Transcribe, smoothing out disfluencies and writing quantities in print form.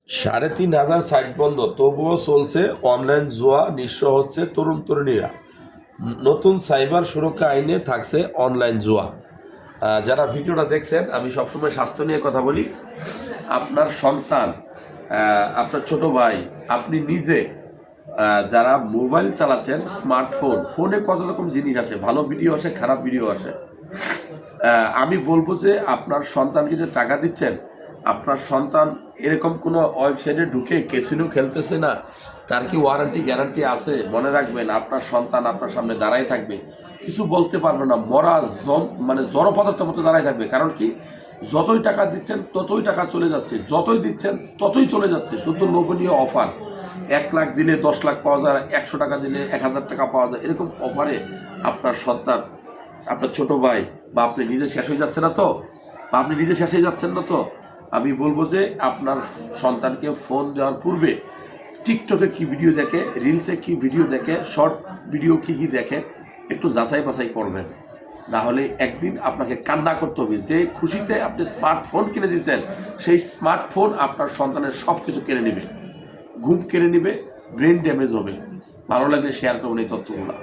৩,৫০০ site বন্ধ, তবুও চলছে অনলাইন জুয়া, নিঃস্ব হচ্ছে তরুণ তরুণীরা। নতুন সাইবার সুরক্ষা আইনে থাকছে অনলাইন জুয়া। যারা ভিডিওটা দেখছেন, আমি সবসময় স্বাস্থ্য নিয়ে কথা বলি। আপনার সন্তান, আপনার ছোট ভাই, আপনি নিজে যারা মোবাইল চালাচ্ছেন, স্মার্টফোন, ফোনে কত রকম জিনিস আসে, ভালো ভিডিও আসে, খারাপ ভিডিও আসে। আমি বলবো যে আপনার সন্তানকে যে টাকা দিচ্ছেন, আপনার সন্তান এরকম কোনো ওয়েবসাইটে ঢুকে ক্যাসিনো খেলতেছে না, তার কি ওয়ারেন্টি গ্যারান্টি আছে? মনে রাখবেন, আপনার সন্তান আপনার সামনে দাঁড়াই থাকবে, কিছু বলতে পারবে না, মরা মানে জড় পদার্থের মতো দাঁড়াই থাকবে। কারণ কি, যতই টাকা দিচ্ছেন ততই টাকা চলে যাচ্ছে, যতই দিচ্ছেন ততই চলে যাচ্ছে। শুধু লোভনীয় অফার, 1 লাখ দিলে 10 লাখ পাওয়া যায়, 100 টাকা দিলে 1000 টাকা পাওয়া যায়, এরকম অফারে আপনার সন্তান, আপনার ছোট ভাই বা আপনি নিজে শেষ হয়ে যাচ্ছে না তো, বা আপনি নিজে শেষ হয়ে যাচ্ছেন না তো? আমি বলবো যে আপনার সন্তানকে ফোন দেওয়ার পূর্বে টিকটকে কি ভিডিও দেখে, রিলসে কি ভিডিও দেখে, শর্ট ভিডিও কি কি দেখে, একটু যাচাই বাছাই করবেন। না হলে একদিন আপনাকে কান্না করতে হবে। যে খুশিতে আপনি স্মার্টফোন কিনে দিয়েছেন, সেই স্মার্টফোন আপনার সন্তানের সব কিছু কেড়ে নেবে, ঘুম কেড়ে নেবে, ব্রেন ড্যামেজ হবে। ভালো লাগলে শেয়ার করবেন এই তথ্যগুলো।